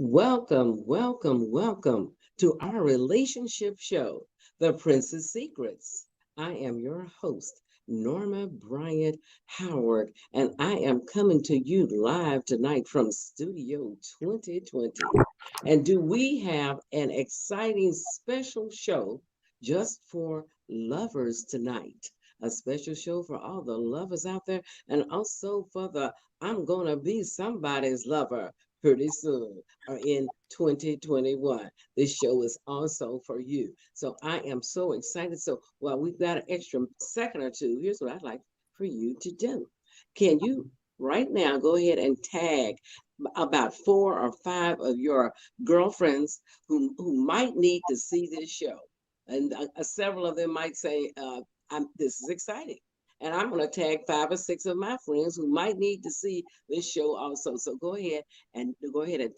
Welcome, welcome, welcome to our relationship show, The Princess Secrets. I am your host, Norma Bryant Howard, and I am coming to you live tonight from Studio 2020. And do we have an exciting special show just for lovers tonight? A special show for all the lovers out there, and also for the I'm gonna be somebody's lover pretty soon or in 2021. This show is also for you. So I am so excited. So while we've got an extra second or two, here's what I'd like for you to do. Can you right now go ahead and tag about four or five of your girlfriends who might need to see this show? And several of them might say, this is exciting. And I'm going to tag five or six of my friends who might need to see this show also. So go ahead and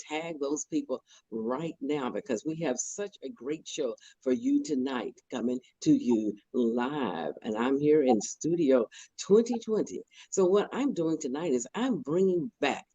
tag those people right now because we have such a great show for you tonight coming to you live. And I'm here in Studio 2020. So what I'm doing tonight is I'm bringing back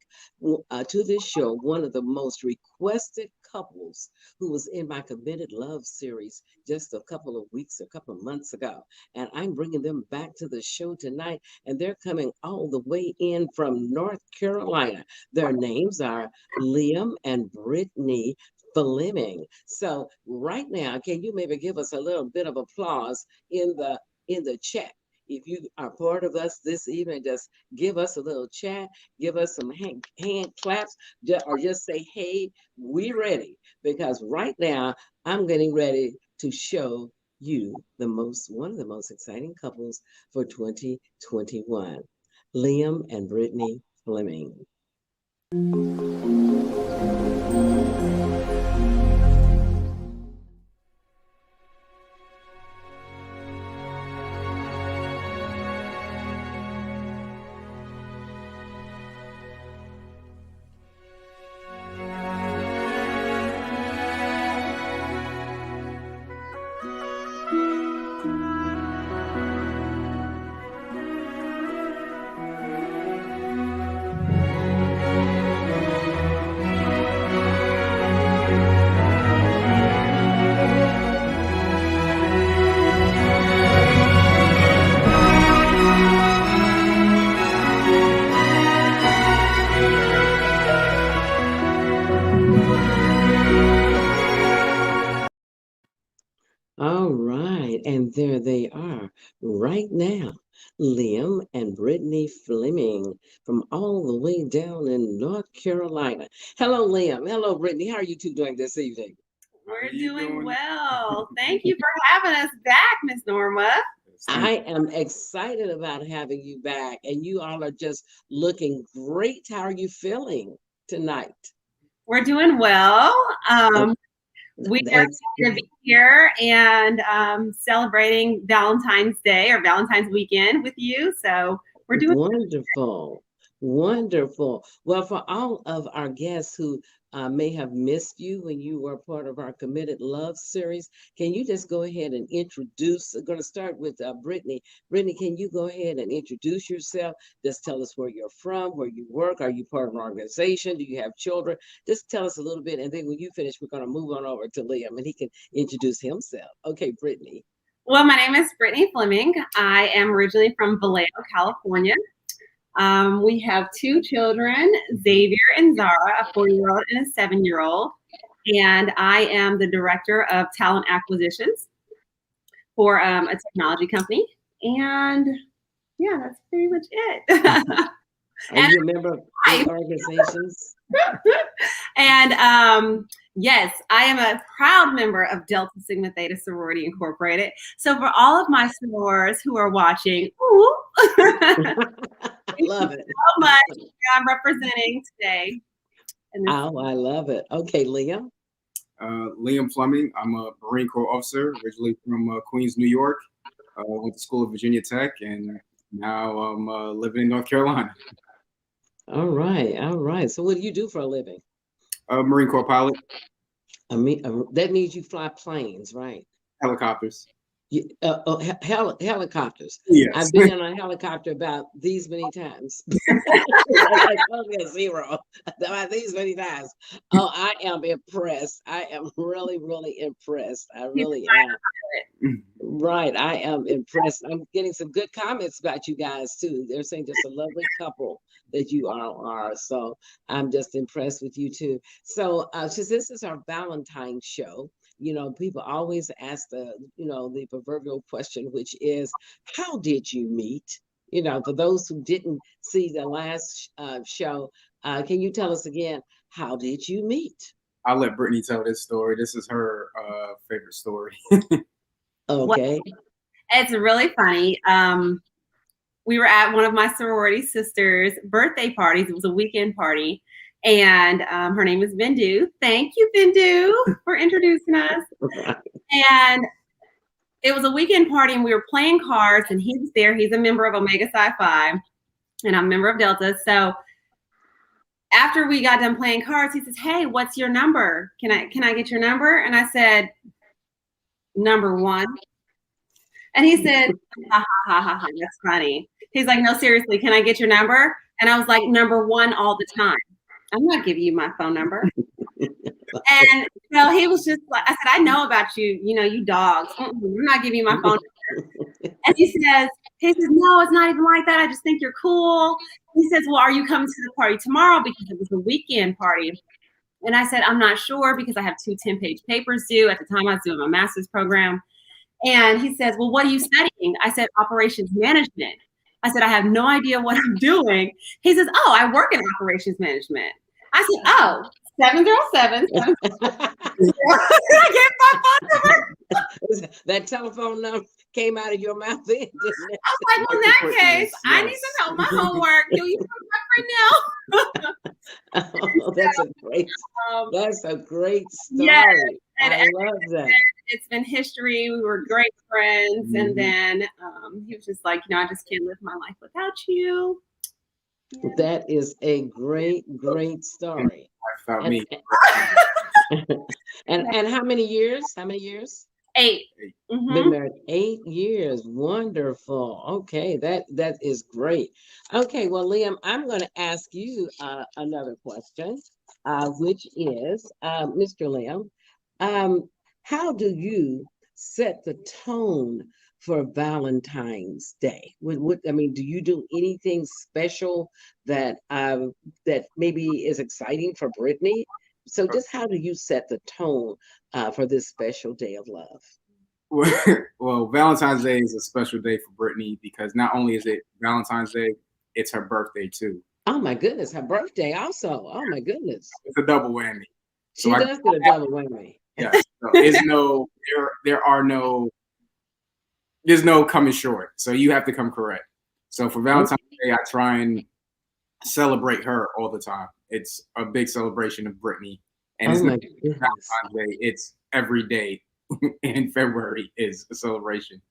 to this show one of the most requested couples who was in my Committed Love series just a couple of weeks, a couple of months ago. And I'm bringing them back to the show tonight. And they're coming all the way in from North Carolina. Their names are Liam and Brittany Fleming. So right now, can you maybe give us a little bit of applause in the chat? If you are part of us this evening, just give us a little chat, give us some hand claps, or just say, hey, we ready. Because right now, I'm getting ready to show you one of the most exciting couples for 2021, Liam and Brittany Fleming. All right, and there they are right now, Liam and Brittany Fleming from all the way down in North Carolina. Hello, Liam. Hello, Brittany. How are you two doing this evening? We're doing well. Thank you for having us back, Miss Norma. I am excited about having you back, and you all are just looking great. How are you feeling tonight? We're doing well. We are going to be here and celebrating Valentine's Day or Valentine's weekend with you. So we're doing wonderful. Wonderful. Well, for all of our guests who may have missed you when you were part of our Committed Love series, can you just go ahead and introduce? I'm going to start with Brittany. Brittany, can you go ahead and introduce yourself? Just tell us where you're from, where you work. Are you part of an organization? Do you have children? Just tell us a little bit. And then when you finish, we're going to move on over to Liam and he can introduce himself. Okay, Brittany. Well, my name is Brittany Fleming. I am originally from Vallejo, California. We have two children, Xavier and Zara, a 4-year-old and a 7-year-old. And I am the director of talent acquisitions for a technology company. And yeah, that's pretty much it. And you remember organizations? And yes, I am a proud member of Delta Sigma Theta Sorority Incorporated. So for all of my sorors who are watching, love it so much. I'm representing today. Oh, I love it. Okay, Liam. Liam Fleming. I'm a Marine Corps officer, originally from Queens, New York. Went to school at Virginia Tech, and now I'm living in North Carolina. All right, all right. So what do you do for a living? Marine Corps pilot. That means you fly planes, right? Helicopters. Helicopters. Yes. I've been in a helicopter about these many times. Like only a zero about these many times. Oh, I am impressed. I am really, really impressed. I really am. Right. I am impressed. I'm getting some good comments about you guys too. They're saying just a lovely couple that you all are. So I'm just impressed with you too. So since this is our Valentine's show, people always ask the proverbial question, which is, how did you meet? For those who didn't see the last show, can you tell us again, how did you meet? I'll let Brittany tell this story. This is her favorite story. Well, Okay. it's really funny. We were at one of my sorority sisters' birthday parties. It was a weekend party. And her name is Bindu. Thank you, Bindu, for introducing us. And it was a weekend party, and we were playing cards, and he was there. He's a member of Omega Psi Phi, and I'm a member of Delta. So after we got done playing cards, he says, "Hey, what's your number? Can I get your number?" And I said, "Number 1." And he said, "Ha ha ha ha ha, that's funny." He's like, "No, seriously, can I get your number?" And I was like, "Number 1 all the time. I'm not giving you my phone number." And so he was just like, I said, "I know about you, you dogs. I'm not giving you my phone number." And he says, "No, it's not even like that. I just think you're cool." He says, "Well, are you coming to the party tomorrow?" Because it was a weekend party. And I said, "I'm not sure because I have 2 10-page papers due." At the time, I was doing my master's program. And he says, "Well, what are you studying?" I said, "Operations management." I said, "I have no idea what I'm doing." He says, "Oh, I work in operations management." I said, "Oh, 707. I gave my phone number. That telephone number came out of your mouth then, didn't it? I was like, "Well, in that case, I need some help. My homework. Do you come back right now?" Oh, that's a great story. Yeah, I love that. It's been history. We were great friends. And then he was just like, I just can't live my life without you. Yeah. That is a great, great story. About me. And how many years? 8. Been married 8 years. Wonderful. Okay, that is great. Okay, well, Liam, I'm going to ask you another question, which is, Mr. Liam, how do you set the tone for Valentine's Day? Do you do anything special that maybe is exciting for Brittany? So just how do you set the tone for this special day of love? Well, Valentine's Day is a special day for Brittany because not only is it Valentine's Day, it's her birthday too. Oh my goodness, her birthday also. Oh my goodness. It's a double whammy. She does get a double whammy. Yeah. So there's no coming short. So you have to come correct. So for Valentine's Day, I try and celebrate her all the time. It's a big celebration of Brittany. And it's not Valentine's Day, it's every day in February is a celebration.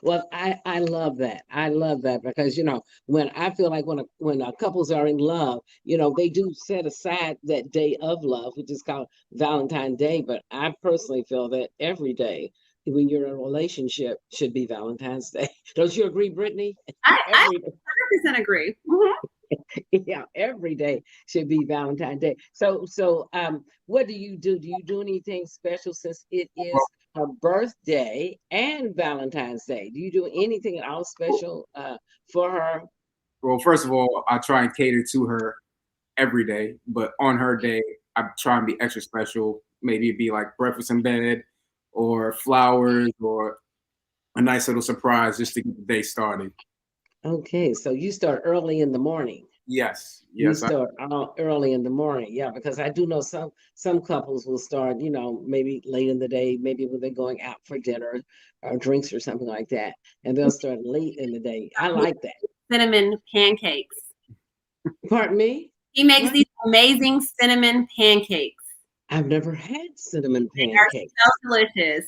Well, I love that. I love that because when I feel like when couples are in love, they do set aside that day of love, which is called Valentine's Day. But I personally feel that every day when you're in a relationship should be Valentine's Day. Don't you agree, Brittany? I 100% agree. Yeah, every day should be Valentine's Day. So what do you do? Do you do anything special since it is her birthday and Valentine's Day? Do you do anything at all special for her? Well, first of all, I try and cater to her every day, but on her day, I try and be extra special. Maybe it'd be like breakfast in bed or flowers or a nice little surprise just to get the day started. Okay, so you start early in the morning. Yes. You start early in the morning. Yeah, because I do know some couples will start, maybe late in the day, maybe when they're going out for dinner or drinks or something like that, and they'll start late in the day. I like that. Cinnamon pancakes. Pardon me? He makes these amazing cinnamon pancakes. I've never had cinnamon pancakes. They are so delicious.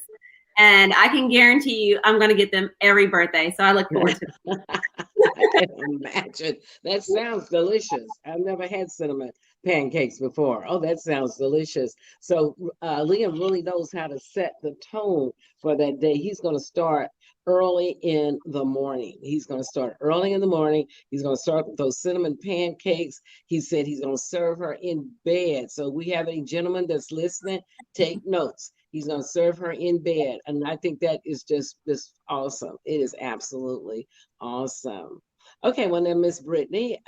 And I can guarantee you I'm going to get them every birthday. So I look forward to it. I can imagine. That sounds delicious. I've never had cinnamon pancakes before. Oh, that sounds delicious. So Liam really knows how to set the tone for that day. He's going to start early in the morning. He's going to start early in the morning. He's going to start with those cinnamon pancakes. He said he's going to serve her in bed. So we have any gentlemen that's listening, take notes. He's going to serve her in bed. And I think that is just awesome. It is absolutely awesome. Okay, well then, Miss Brittany,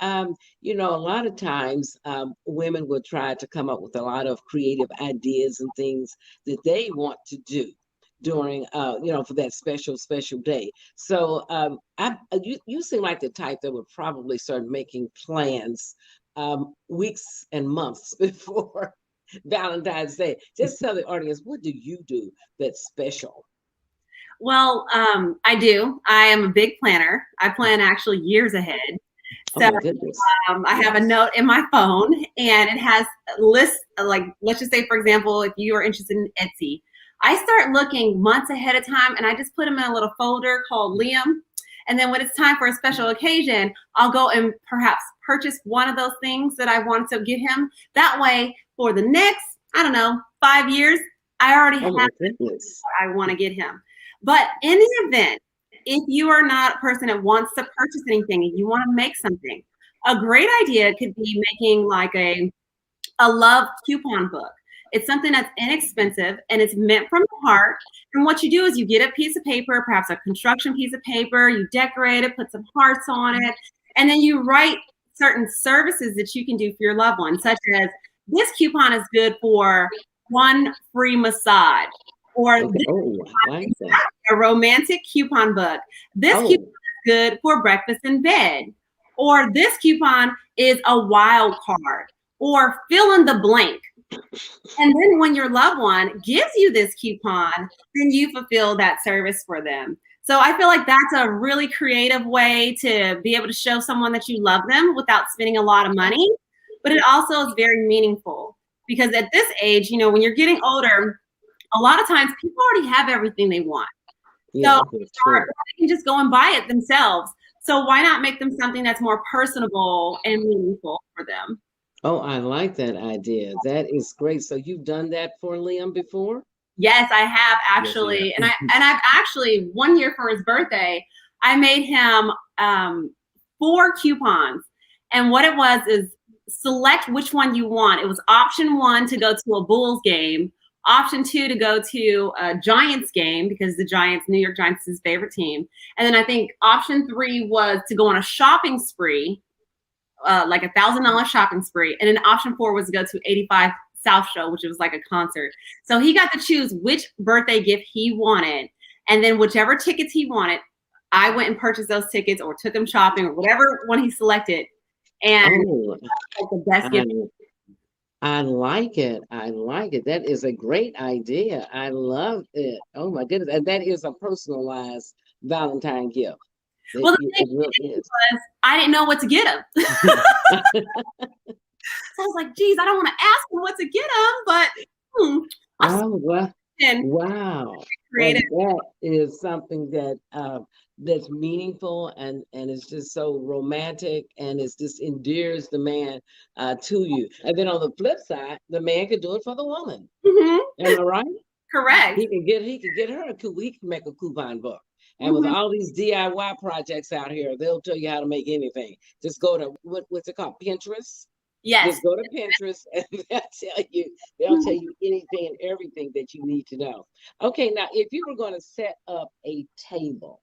you know, a lot of times women will try to come up with a lot of creative ideas and things that they want to do during, you know, for that special day. So you seem like the type that would probably start making plans weeks and months before Valentine's Day. Just tell the audience, what do you do that's special? Well, I do. I am a big planner. I plan actually years ahead. So Oh my goodness. I have a note in my phone, and it has lists, like, let's just say, for example, if you are interested in Etsy, I start looking months ahead of time, and I just put them in a little folder called Liam. And then when it's time for a special occasion, I'll go and perhaps purchase one of those things that I want to get him. That way, for the next, I don't know, 5 years, I already have what I want to get him. But in the event, if you are not a person that wants to purchase anything and you want to make something, a great idea could be making like a love coupon book. It's something that's inexpensive and it's meant from the heart. And what you do is you get a piece of paper, perhaps a construction piece of paper, you decorate it, put some hearts on it, and then you write certain services that you can do for your loved one, such as this coupon is good for one free massage. Or a romantic coupon book. This coupon is good for breakfast in bed. Or this coupon is a wild card. Or fill in the blank. And then when your loved one gives you this coupon, then you fulfill that service for them. So I feel like that's a really creative way to be able to show someone that you love them without spending a lot of money. But it also is very meaningful. Because at this age, you know, when you're getting older, a lot of times people already have everything they want. Yeah, so they can just go and buy it themselves. So why not make them something that's more personable and meaningful for them? Oh, I like that idea. That is great. So you've done that for Liam before? Yes, I have actually. Yes, and I've actually, 1 year for his birthday, I made him 4 coupons. And what it was is select which one you want. It was option 1 to go to a Bulls game. Option 2 to go to a Giants game because the New York Giants is his favorite team. And then I think option 3 was to go on a shopping spree, like $1,000 shopping spree. And then option 4 was to go to 85 South Show, which was like a concert. So he got to choose which birthday gift he wanted. And then whichever tickets he wanted, I went and purchased those tickets or took him shopping or whatever one he selected. And the best gift. I like it. I like it. That is a great idea. I love it. Oh my goodness. And that is a personalized Valentine gift. Well, the thing was, I didn't know what to get him. So I was like, geez, I don't want to ask him what to get him, but wow. Creative. Well, that is something that that's meaningful and it's just so romantic and it's just endears the man to you. And then on the flip side, the man could do it for the woman. Mm-hmm. Am I right? Correct. He can get her he can make a coupon book. And with all these DIY projects out here, they'll tell you how to make anything. Just go to what's it called? Pinterest? Yes. Just go to Pinterest and they'll tell you anything and everything that you need to know. Okay, now if you were going to set up a table,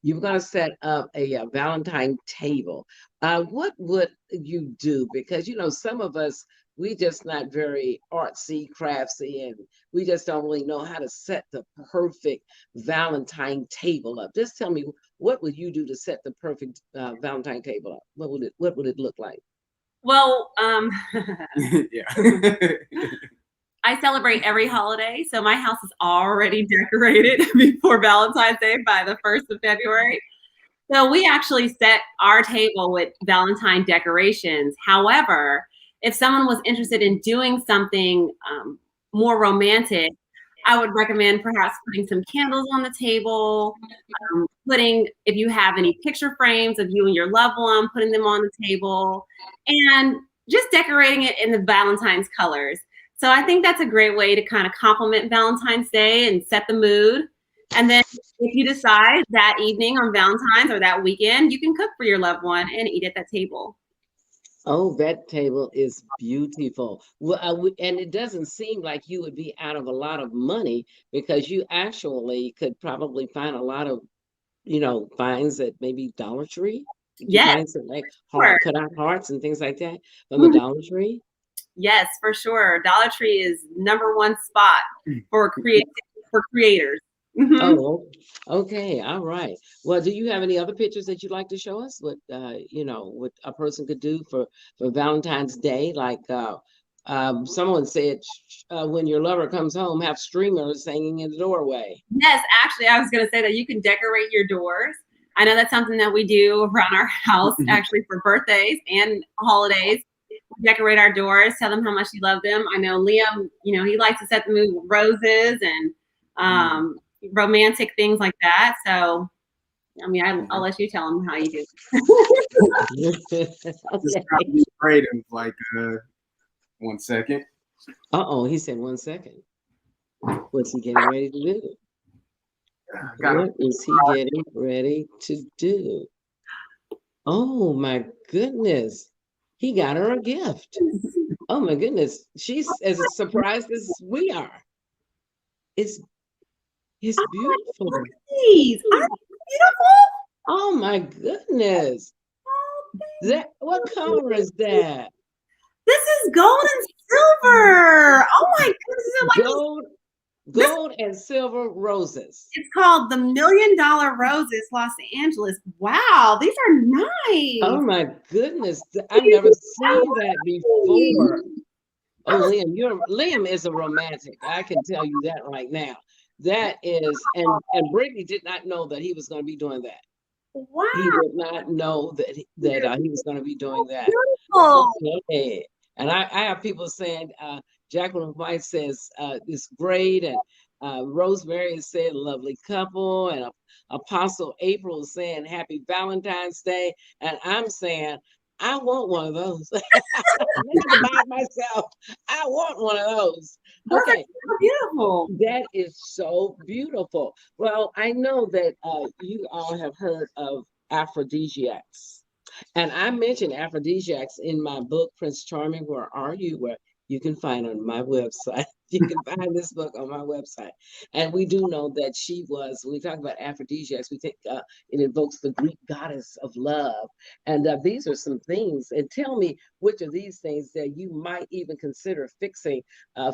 you're going to set up a Valentine table, what would you do? Because, you know, some of us, we just not very artsy, craftsy, and we just don't really know how to set the perfect Valentine table up. Just tell me, what would you do to set the perfect Valentine table up? What would it look like? Well, I celebrate every holiday, so my house is already decorated before Valentine's Day by the 1st of February. So we actually set our table with Valentine decorations. However, if someone was interested in doing something more romantic, I would recommend perhaps putting some candles on the table, if you have any picture frames of you and your loved one, putting them on the table, and just decorating it in the Valentine's colors. So I think that's a great way to kind of complement Valentine's Day and set the mood. And then if you decide that evening on Valentine's or that weekend, you can cook for your loved one and eat at that table. Oh, that table is beautiful. Well, and it doesn't seem like you would be out of a lot of money because you actually could probably find a lot of, finds at maybe Dollar Tree. Did you Yes, find some like sure. cut out hearts and things like that from the Dollar Tree? Yes, for sure. Dollar Tree is number 1 spot for creators. Mm-hmm. Oh, okay. All right. Well, do you have any other pictures that you'd like to show us? What what a person could do for Valentine's Day? Like someone said, when your lover comes home, have streamers hanging in the doorway. Yes, actually, I was going to say that you can decorate your doors. I know that's something that we do around our house, actually, for birthdays and holidays. We decorate our doors, tell them how much you love them. I know Liam, he likes to set the mood with roses and romantic things like that. So, I mean, I'll let you tell him how you do. Okay. Afraid of like 1 second. He said 1 second. What's he getting ready to do? What is he getting ready to do? Oh my goodness. He got her a gift. Oh my goodness. She's as surprised as we are. It's beautiful. These are beautiful. Oh my goodness. What color is that? This is gold and silver. Oh my goodness. Gold and silver roses. It's called the $1 Million Roses, Los Angeles. Wow, these are nice. Oh my goodness. I've never seen that before. Oh, Liam is a romantic. I can tell you that right now. That is, and Brittany did not know that he was going to be doing that. Wow. He did not know that he was going to be doing that. Beautiful. Okay. And I have people saying, Jacqueline White says it's great, and Rosemary is saying lovely couple, and Apostle April is saying happy Valentine's Day, and I'm saying I want one of those. I'm going to buy it myself. I want one of those. Okay, beautiful. That is so beautiful. Well, I know that you all have heard of aphrodisiacs. And I mentioned aphrodisiacs in my book, Prince Charming, Where Are You? Where you can find on my website. You can find this book on my website. And we do know that when we talk about aphrodisiacs, we think it invokes the Greek goddess of love. And these are some things. And tell me which of these things that you might even consider fixing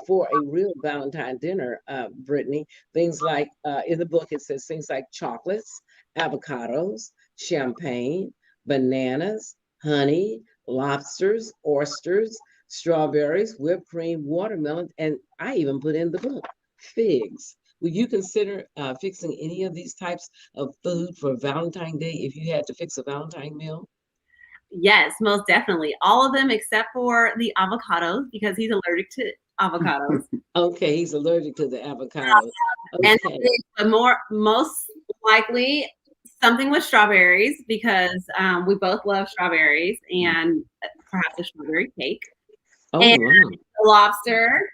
for a real Valentine dinner, Brittany. Things like, in the book, it says things like chocolates, avocados, champagne, bananas, honey, lobsters, oysters, strawberries, whipped cream, watermelon, and I even put in the book, figs. Would you consider fixing any of these types of food for Valentine's Day if you had to fix a Valentine meal? Yes, most definitely. All of them except for the avocados because he's allergic to avocados. Okay, he's allergic to the avocados. Okay. And most likely something with strawberries because we both love strawberries and perhaps a strawberry cake. Oh, and wow. Lobster,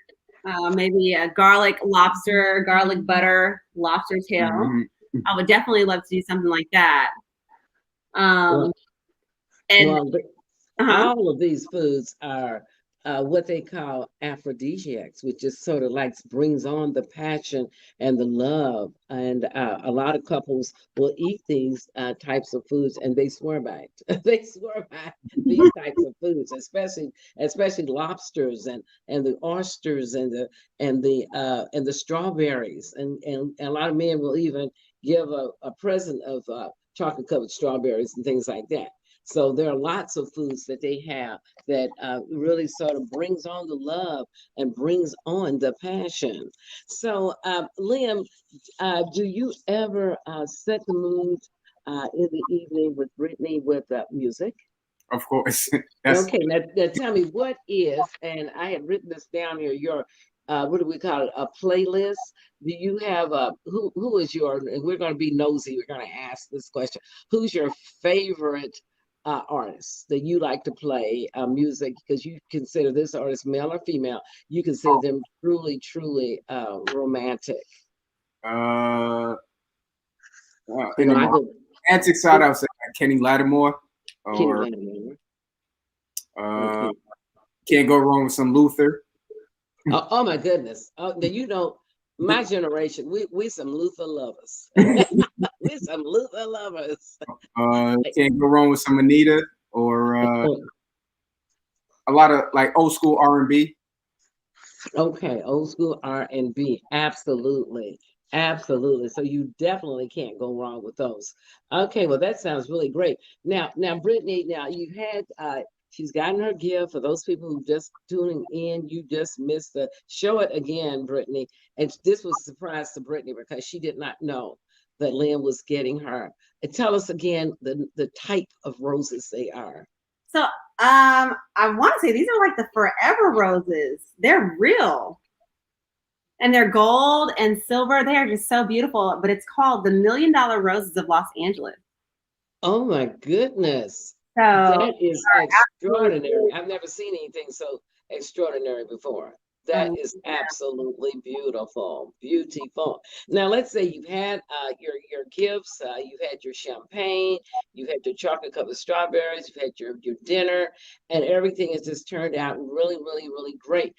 maybe a garlic lobster, garlic butter, lobster tail. Mm-hmm. I would definitely love to do something like that. All of these foods are what they call aphrodisiacs, which just sort of like brings on the passion and the love. And a lot of couples will eat these types of foods, and they swear by it. They swear by these types of foods, especially lobsters and the oysters and the strawberries. And a lot of men will even give a present of chocolate covered strawberries and things like that. So there are lots of foods that they have that really sort of brings on the love and brings on the passion. So Liam, do you ever set the mood in the evening with Brittany with music? Of course. Okay, now tell me what is, and I had written this down here, your what do we call it, a playlist? Do you have who is your, and we're going to be nosy, we're going to ask this question, who's your favorite artists that you like to play music, because you consider this artist male or female, you consider them truly, truly romantic? In the romantic side, I would say Kenny Lattimore. Kenny Lattimore. Okay. Can't go wrong with some Luther. Oh my goodness! My generation, we some Luther lovers. We some Luther lovers. Can't go wrong with some Anita or a lot of like old school R&B. Okay, old school R&B, absolutely. Absolutely. So you definitely can't go wrong with those. Okay, well, that sounds really great. Now, Brittany, now you had she's gotten her gift. For those people who just tuning in, you just missed the show it again, Brittany. And this was a surprise to Brittany because she did not know that Liam was getting her. And tell us again the type of roses they are. So I want to say these are like the forever roses. They're real. And they're gold and silver. They are just so beautiful. But it's called the $1 Million Roses of Los Angeles. Oh my goodness. So that is extraordinary. I've never seen anything so extraordinary before. That is absolutely beautiful. Beautiful. Now, let's say you've had your gifts, you've had your champagne, you've had your chocolate covered strawberries, you've had your dinner, and everything has just turned out really, really, really great.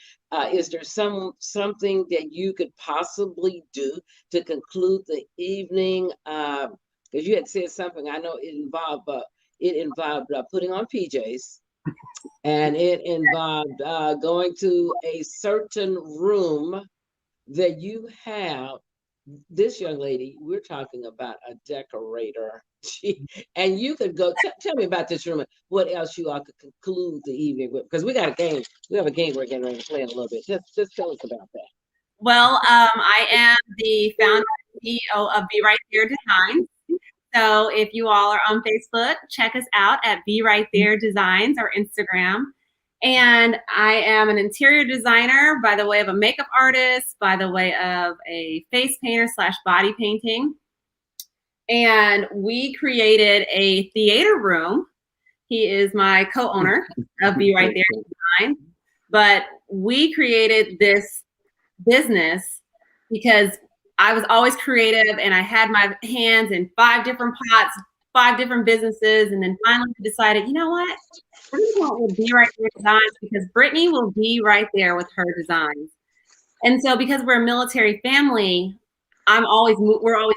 Is there something that you could possibly do to conclude the evening? Because you had said something, I know it involved putting on PJs. And it involved going to a certain room that you have. This young lady, we're talking about a decorator. And you could go, tell me about this room. What else you all could conclude the evening with? Because we got a game. We have a game we're getting ready to play in a little bit. Just tell us about that. Well, I am the founder and CEO of Be Right There Designs. So if you all are on Facebook, check us out at Be Right There Designs or Instagram. And I am an interior designer by the way of a makeup artist, by the way of a face painter / body painting. And we created a theater room. He is my co-owner of Be Right There Design. But we created this business because I was always creative and I had my hands in 5 different pots, 5 different businesses. And then finally decided, you know what? We're going to Be Right There Designs because Brittany will be right there with her designs. And so because we're a military family, we're always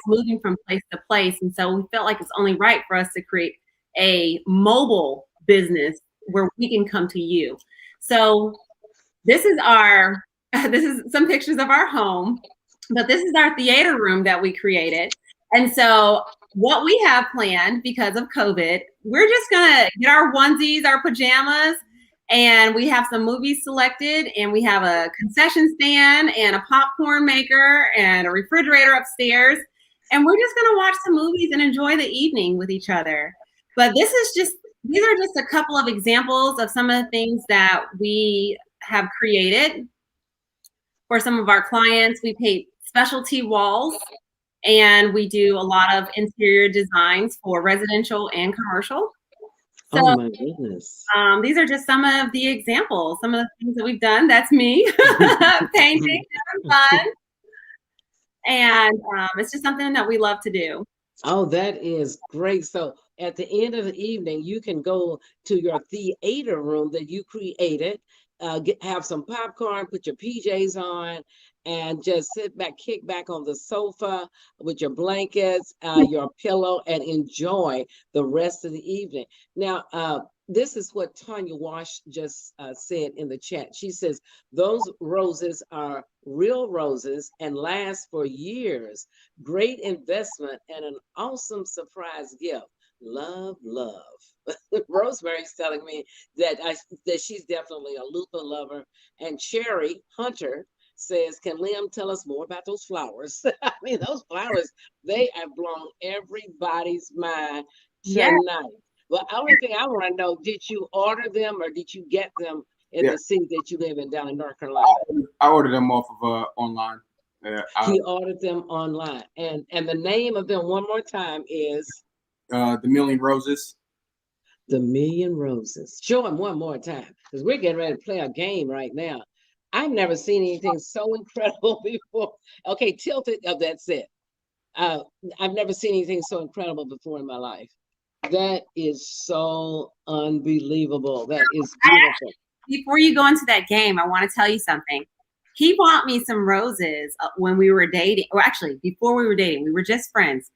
moving from place to place. And so we felt like it's only right for us to create a mobile business where we can come to you. So this is some pictures of our home. But this is our theater room that we created. And so what we have planned because of COVID, we're just going to get our onesies, our pajamas, and we have some movies selected, and we have a concession stand and a popcorn maker and a refrigerator upstairs. And we're just going to watch some movies and enjoy the evening with each other. But these are just a couple of examples of some of the things that we have created for some of our clients. We paint specialty walls, and we do a lot of interior designs for residential and commercial. So, oh my goodness. These are just some of the examples, some of the things that we've done. That's me painting, having fun. And it's just something that we love to do. Oh, that is great. So at the end of the evening, you can go to your theater room that you created, have some popcorn, put your PJs on, and just sit back, kick back on the sofa with your blankets, your pillow, and enjoy the rest of the evening. Now, this is what Tanya Wash just said in the chat. She says, those roses are real roses and last for years. Great investment and an awesome surprise gift. Love, love. Rosemary's telling me that she's definitely a Luther lover. And Cherry Hunter says, can Liam tell us more about those flowers? I mean, those flowers, they have blown everybody's mind tonight. Yeah. Well, the only thing I want to know, did you order them or did you get them in the city that you live in down in North Carolina? I ordered them off of online. He ordered them online. And the name of them one more time is? The Million Roses. The Million Roses. Show him one more time, because we're getting ready to play a game right now. I've never seen anything so incredible before. Okay, tilt it. Oh, that's it. I've never seen anything so incredible before in my life. That is so unbelievable. That is beautiful. Before you go into that game, I want to tell you something. He bought me some roses when we were dating, or actually before we were dating. We were just friends.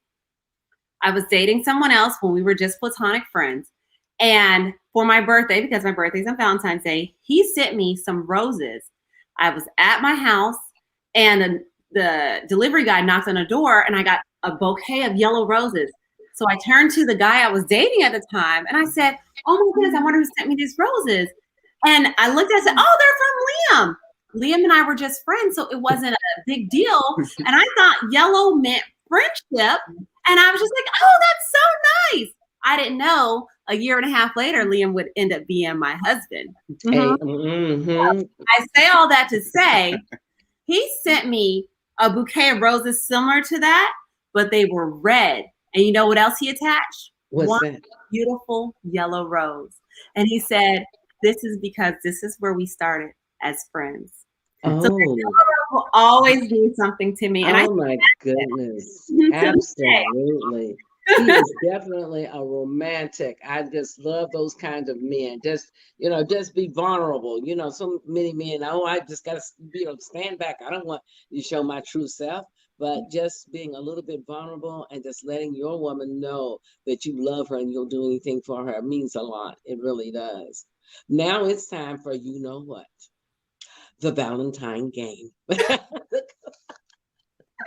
I was dating someone else when we were just platonic friends. And for my birthday, because my birthday's on Valentine's Day, he sent me some roses. I was at my house and the delivery guy knocked on the door and I got a bouquet of yellow roses. So I turned to the guy I was dating at the time and I said, oh my goodness, I wonder who sent me these roses. And I looked at it and said, oh, they're from Liam. Liam and I were just friends, so it wasn't a big deal. And I thought yellow meant friendship. And I was just like, oh, that's so nice. I didn't know a year and a half later, Liam would end up being my husband. I say all that to say, he sent me a bouquet of roses similar to that, but they were red. And you know what else he attached? What's that? Beautiful yellow rose. And he said, this is because this is where we started as friends. Oh. So the yellow rose will always mean something to me. And my goodness. Absolutely. He is definitely a romantic. I just love those kinds of men. Just be vulnerable. So many men, I just got to, stand back. I don't want you to show my true self, but just being a little bit vulnerable and just letting your woman know that you love her and you'll do anything for her means a lot. It really does. Now it's time for, you know what? The Valentine game.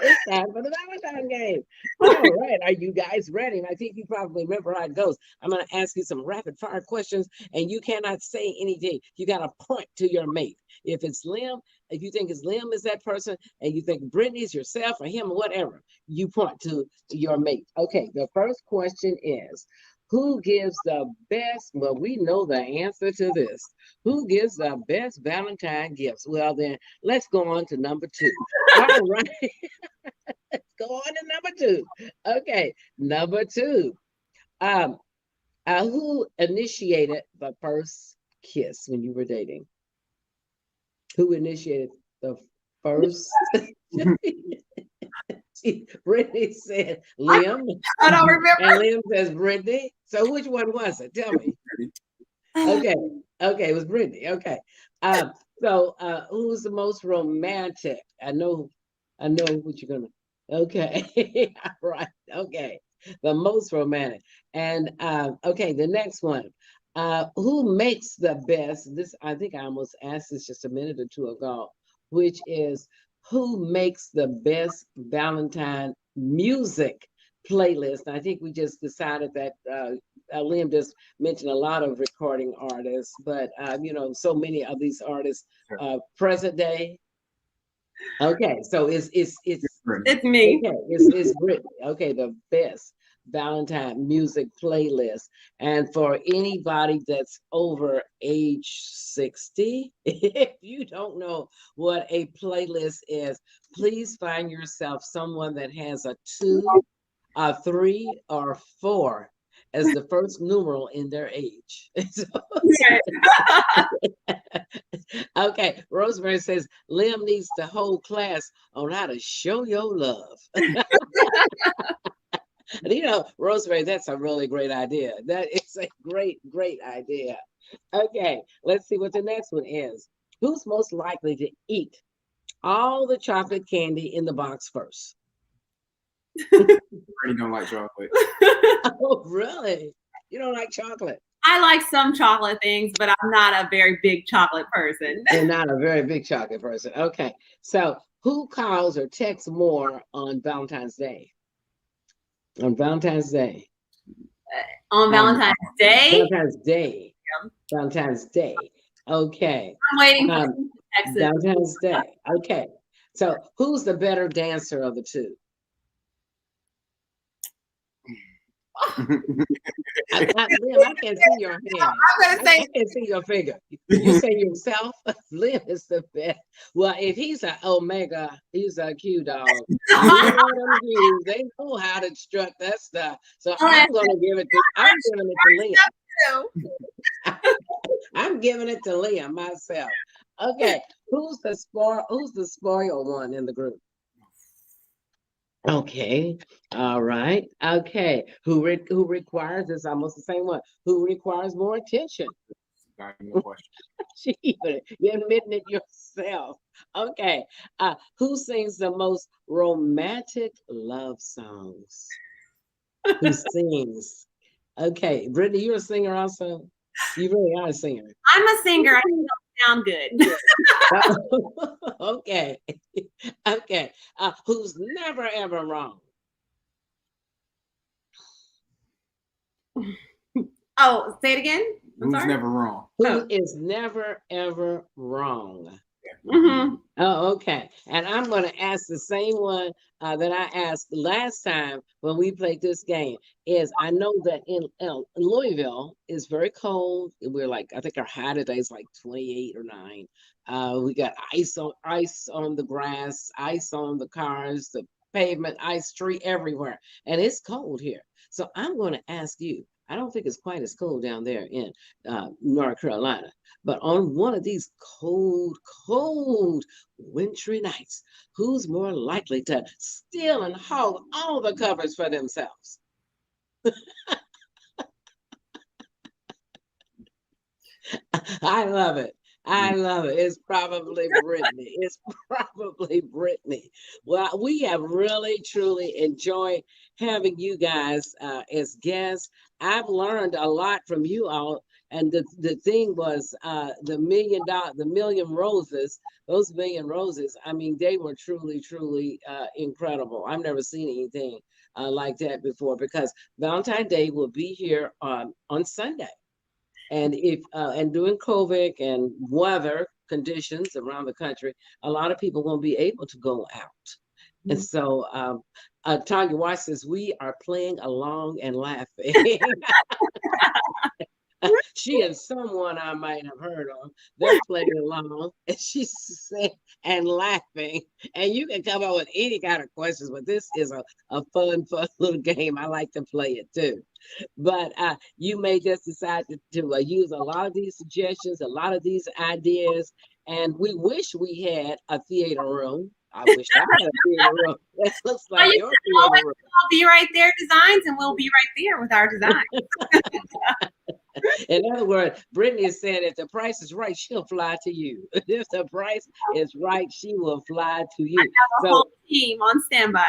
It's time for the Valentine game. All right. Are you guys ready? I think you probably remember how it goes. I'm going to ask you some rapid fire questions and you cannot say anything. You got to point to your mate. If it's Liam, if you think it's Liam is that person and you think Brittany's yourself or him or whatever, you point to your mate. Okay. The first question is, who gives the best? Well, we know the answer to this. Who gives the best Valentine gifts? Well, then let's go on to number 2. All right. Let's go on to number 2. Okay. Number 2. Who initiated the first kiss when you were dating? Who initiated the first? Brittany said Liam. I don't remember. And Liam says Brittany. So which one was it? Tell me. Okay, it was Brittany. Okay. So who's the most romantic? I know what you're gonna. Okay. Right. Okay. The most romantic. And okay, the next one. Who makes the best? This, I think I almost asked this just a minute or two ago, which is who makes the best Valentine music playlist? I think we just decided that Liam just mentioned a lot of recording artists, but so many of these artists present day. Okay, so it's me. Okay, it's Brittany. Okay, the best Valentine music playlist. And for anybody that's over age 60, if you don't know what a playlist is, please find yourself someone that has a 2, a 3, or 4 as the first numeral in their age. Okay, Rosemary says Liam needs the whole class on how to show your love. Rosemary, that's a really great idea. That is a great idea. Okay, let's see what the next one is. Who's most likely to eat all the chocolate candy in the box first? I already don't like chocolate. Oh, really? You don't like chocolate? I like some chocolate things, but I'm not a very big chocolate person. You're not a very big chocolate person. Okay, so who calls or texts more on Valentine's Day? On Valentine's Day. On Valentine's Day? Valentine's Day. Yeah. Valentine's Day. Okay. I'm waiting for Texas. Valentine's Day. Okay. So who's the better dancer of the two? I can't see your hand. I'm gonna say I can't see your figure. You say yourself. Liam is the best. Well, if he's an omega, he's a Q dog. They know how to strut that stuff. So I'm gonna give it to Liam. I'm giving it to Liam myself. Okay, who's the spoiled one in the group? Okay, all right. Okay, who requires, it's almost the same one. Who requires more attention? Not even a question. You're admitting it yourself. Okay, who sings the most romantic love songs? Who sings? Okay, Brittany, you're a singer also. You really are a singer. I'm a singer. I don't sound good. Okay. Okay. Who's never ever wrong? Oh, say it again. Who's never wrong? Who is never ever wrong? Mm-hmm. Oh, okay. And I'm going to ask the same one that I asked last time when we played this game. Is I know that in Louisville is very cold. We're like, I think our high today is like 28 or 9. We got ice on the grass, ice on the cars, the pavement, ice tree everywhere, and it's cold here. So I'm going to ask you. I don't think it's quite as cold down there in North Carolina. But on one of these cold, cold, wintry nights, who's more likely to steal and hog all the covers for themselves? I love it. I love it. It's probably Brittany. It's probably Brittany. Well, we have really, truly enjoyed having you guys as guests. I've learned a lot from you all. And the thing was the million roses, those million roses, I mean, they were truly, truly incredible. I've never seen anything like that before because Valentine's Day will be here on Sunday. And and during COVID and weather conditions around the country, a lot of people won't be able to go out. And so Tanya Watch says, we are playing along and laughing. She and someone I might have heard of, they're playing along, and she's saying and laughing. And you can come up with any kind of questions, but this is a fun little game. I like to play it too. But you may just decide to use a lot of these suggestions, a lot of these ideas, and we wish we had a theater room. I wish I had a theater room. That looks like your theater room. I'll be right there, designs, and we'll be right there with our design. In other words, Brittany is saying if the price is right, she'll fly to you. If the price is right, she will fly to you. I have a whole team on standby.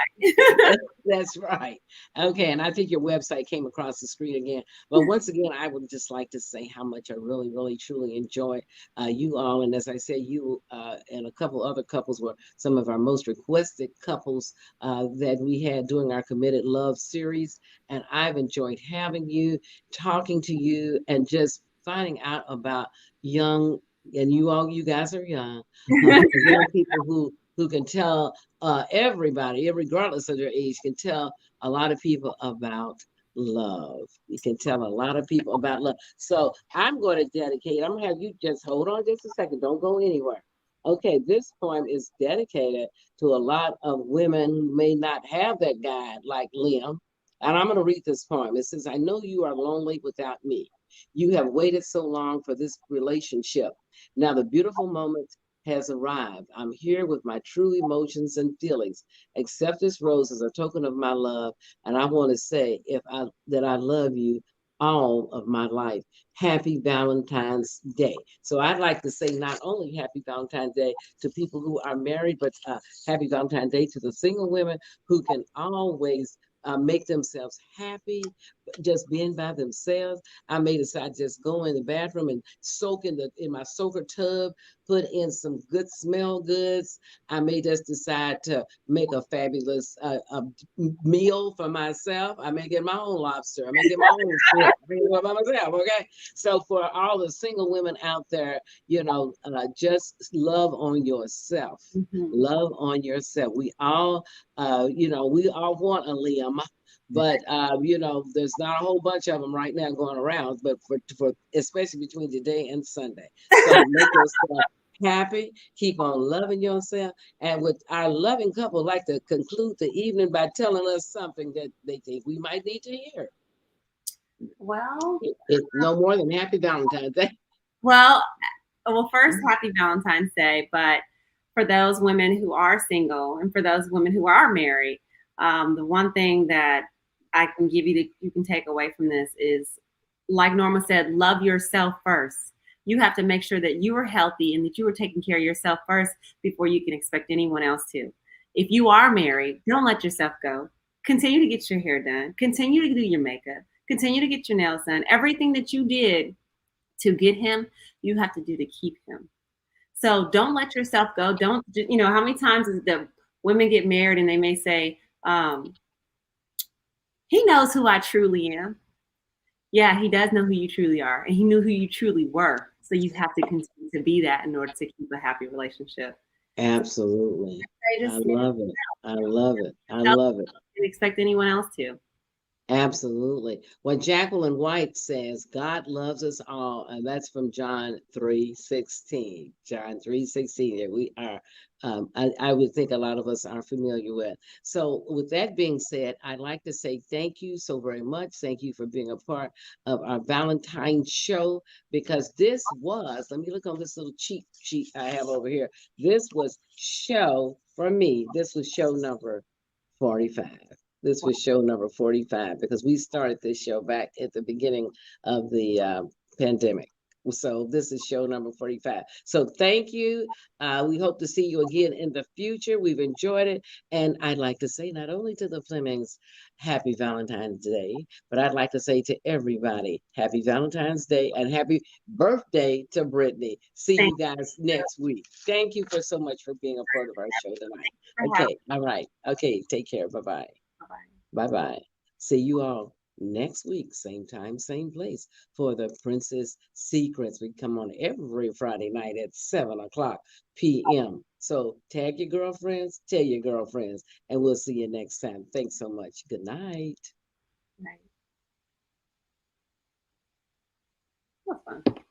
That's right. Okay, and I think your website came across the screen again. But once again, I would just like to say how much I really, really, truly enjoy you all. And as I say, you and a couple other couples were some of our most requested couples that we had during our Committed Love series. And I've enjoyed having you, talking to you, and just finding out about young, and you guys are young, young people who can tell everybody, regardless of their age, can tell a lot of people about love. You can tell a lot of people about love. So I'm going to dedicate, I'm going to have you just hold on just a second. Don't go anywhere. Okay, this poem is dedicated to a lot of women who may not have that guy like Liam. And I'm going to read this poem. It says, I know you are lonely without me. You have waited so long for this relationship. Now the beautiful moment has arrived. I'm here with my true emotions and feelings. Accept this rose as a token of my love. And I want to say that I love you all of my life. Happy Valentine's Day. So I'd like to say not only happy Valentine's Day to people who are married, but happy Valentine's Day to the single women who can always make themselves happy, just being by themselves. I may decide to just go in the bathroom and soak in my soaker tub, put in some good smell goods. I may just decide to make a fabulous meal for myself. I may get my own lobster. I may get my own shrimp by myself. Okay. So for all the single women out there, just love on yourself. Mm-hmm. Love on yourself. We all, we all want a Liam. But there's not a whole bunch of them right now going around. But for especially between today and Sunday, so make yourself happy. Keep on loving yourself. And with our loving couple, like to conclude the evening by telling us something that they think we might need to hear. Well, It's no more than Happy Valentine's Day. well, first, happy Valentine's Day. But for those women who are single and for those women who are married, the one thing that I can give you that you can take away from this is, like Norma said, love yourself first. You have to make sure that you are healthy and that you are taking care of yourself first before you can expect anyone else to. If you are married, don't let yourself go. Continue to get your hair done. Continue to do your makeup. Continue to get your nails done. Everything that you did to get him, you have to do to keep him. So don't let yourself go. Don't, how many times is the women get married and they may say, he knows who I truly am. Yeah, he does know who you truly are, and he knew who you truly were. So you have to continue to be that in order to keep a happy relationship. Absolutely. I love it. I love it. I love it. Didn't expect anyone else to. Absolutely. What Jacqueline White says, God loves us all, and that's from John 3:16. John 3:16. That we are, I would think a lot of us are familiar with. So, with that being said, I'd like to say thank you so very much. Thank you for being a part of our Valentine's show, because this was, let me look on this little cheat sheet I have over here. This was show, for me, this was show number 45. This was show number 45 because we started this show back at the beginning of the pandemic. So this is show number 45. So thank you. We hope to see you again in the future. We've enjoyed it. And I'd like to say not only to the Flemings, happy Valentine's Day, but I'd like to say to everybody, happy Valentine's Day and happy birthday to Brittany. See you guys next week. Thank you for so much for being a part of our show tonight. Okay. All right. Okay. Take care. Bye-bye. Bye-bye. See you all next week, same time, same place, for the Princess Secrets. We come on every Friday night at 7 o'clock p.m. So tag your girlfriends, tell your girlfriends, and we'll see you next time. Thanks so much. Good night. Night. That was fun.